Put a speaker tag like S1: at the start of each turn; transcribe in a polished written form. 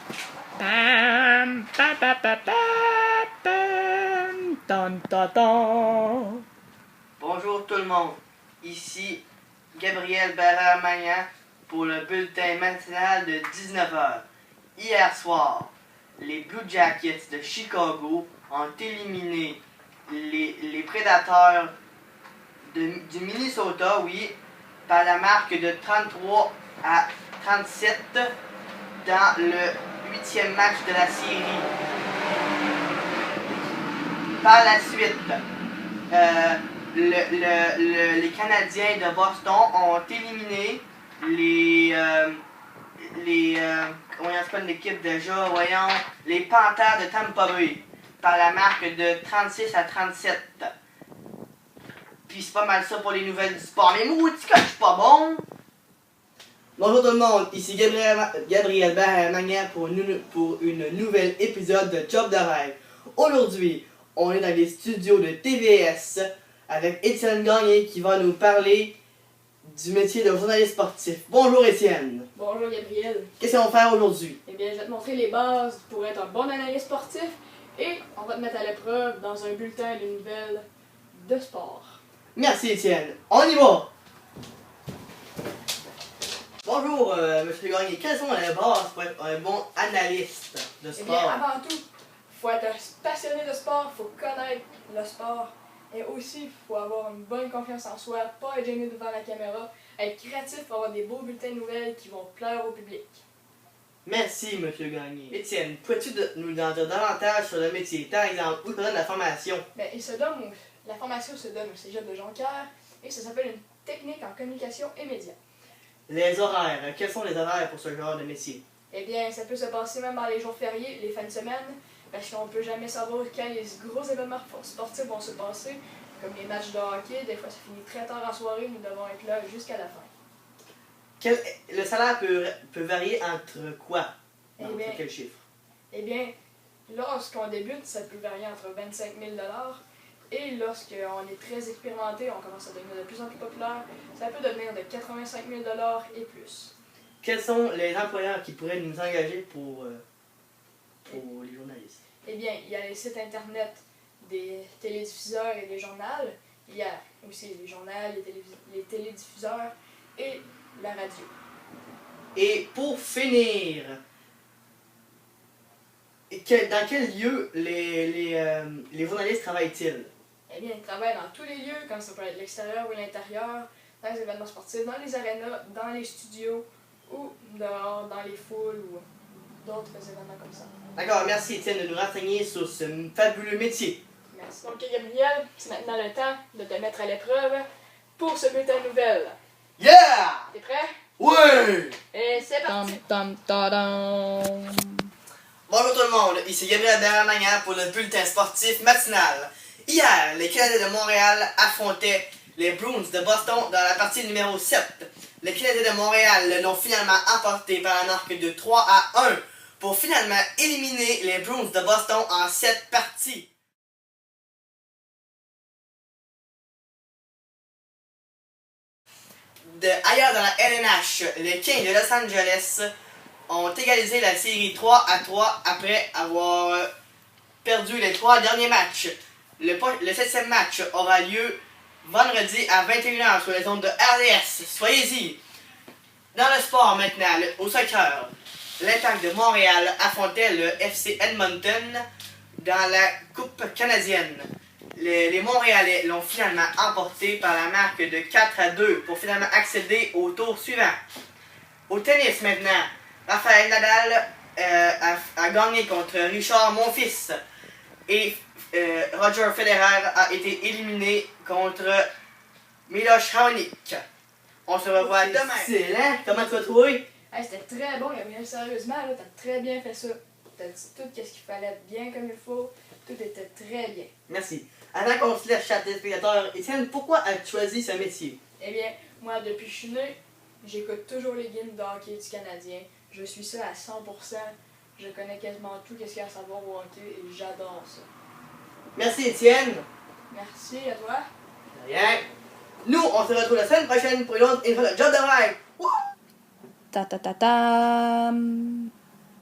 S1: Pam, pa, pa, pa, pa, pam, tan, tan, tan.
S2: Bonjour tout le monde, ici Gabriel Barra-Magnan pour le bulletin matinal de 19h. Hier soir, les Blue Jackets de Chicago ont éliminé les Prédateurs du Minnesota, oui, par la marque de 33-37 dans le 8e match de la série. Par la suite, les Canadiens de Boston ont éliminé comment on appelle l'équipe déjà, voyons, les Panthers de Tampa Bay par la marque de 36-37. Puis c'est pas mal ça pour les nouvelles du sport. Mais maudit que je suis pas bon! Bonjour tout le monde, ici Gabriel Barra-Magnan pour une nouvelle épisode de Job de rêve. Aujourd'hui, on est dans les studios de TVS avec Étienne Gagné qui va nous parler du métier de journaliste sportif. Bonjour Étienne.
S3: Bonjour Gabriel.
S2: Qu'est-ce qu'on va faire aujourd'hui?
S3: Eh bien, je vais te montrer les bases pour être un bon analyste sportif et on va te mettre à l'épreuve dans un bulletin de nouvelles de sport.
S2: Merci Étienne. On y va! Bonjour Monsieur Gagné. Quelles sont les bases pour être un bon analyste de
S3: Eh
S2: sport?
S3: bien, avant tout, il faut être un passionné de sport, il faut connaître le sport et aussi il faut avoir une bonne confiance en soi, pas être gêné devant la caméra, être créatif pour avoir des beaux bulletins de nouvelles qui vont plaire au public.
S2: Merci, Monsieur Gagné. Étienne, peux-tu nous en dire davantage sur le métier? Par exemple, où se donne la formation?
S3: Bien, la formation se donne au cégep de Jonquière et ça s'appelle une technique en communication et médias.
S2: Les horaires. Quels sont les horaires pour ce genre de métier?
S3: Eh bien, ça peut se passer même dans les jours fériés, les fins de semaine, parce qu'on peut jamais savoir quand les gros événements sportifs vont se passer, comme les matchs de hockey. Des fois, ça finit très tard en soirée, nous devons être là jusqu'à la fin.
S2: Le salaire peut varier entre quoi?
S3: Eh
S2: Entre
S3: bien-
S2: quel chiffre?
S3: Eh bien, lorsqu'on débute, ça peut varier entre 25 000 et lorsqu'on est très expérimenté, on commence à devenir de plus en plus populaire, ça peut devenir de 85 000 et plus.
S2: Quels sont les employeurs qui pourraient nous engager pour les journalistes?
S3: Eh bien, il y a les sites internet des télédiffuseurs et des journaux. Il y a aussi les journaux, les télédiffuseurs et la radio.
S2: Et pour finir, dans quel lieu les journalistes travaillent-ils?
S3: Eh bien, ils travaillent dans tous les lieux, comme ça peut être l'extérieur ou l'intérieur, dans les événements sportifs, dans les arénas, dans les studios ou dehors, dans les foules ou d'autres événements comme ça.
S2: D'accord, merci Étienne de nous renseigner sur ce fabuleux métier.
S3: Merci. Donc, Gabriel, c'est maintenant le temps de te mettre à l'épreuve pour ce bulletin de nouvelles.
S2: Yeah!
S3: T'es prêt?
S2: Oui!
S3: Et c'est parti!
S1: Tam, tam, tadam.
S2: Bonjour tout le monde, ici Gabriel Barra-Magnan pour le bulletin sportif matinal. Hier, les Canadiens de Montréal affrontaient les Bruins de Boston dans la partie numéro 7. Les Canadiens de Montréal l'ont finalement emporté par la marque de 3-1 pour finalement éliminer les Bruins de Boston en 7 parties. Ailleurs dans la LNH, les Kings de Los Angeles ont égalisé la série 3-3 après avoir perdu les 3 derniers matchs. Le 7e match aura lieu vendredi à 21h sur les ondes de RDS. Soyez-y! Dans le sport maintenant, au soccer, l'Impact de Montréal affrontait le FC Edmonton dans la Coupe canadienne. Les Montréalais l'ont finalement emporté par la marque de 4-2 pour finalement accéder au tour suivant. Au tennis maintenant, Rafael Nadal a gagné contre Richard Monfils et Roger Federer a été éliminé contre Miloš Raonic. On se revoit demain. Excellent! Comment tu as trouvé?
S3: Hey, c'était très bon, Gabriel. Sérieusement, là, t'as très bien fait ça. T'as dit tout ce qu'il fallait bien comme il faut. Tout était très bien.
S2: Merci. Avant qu'on se laisse, chers téléspectateurs, Étienne, pourquoi as-tu choisi ce métier?
S3: Eh bien, moi, depuis que je suis né, j'écoute toujours les games de hockey du Canadien. Je suis ça à 100%. Je connais quasiment tout ce qu'il y a à savoir au hockey et j'adore ça.
S2: Merci, Étienne.
S3: Merci à toi.
S2: De rien. Nous, on se retrouve la semaine prochaine pour une autre info de Job de rêve.
S1: Ta ta ta tam.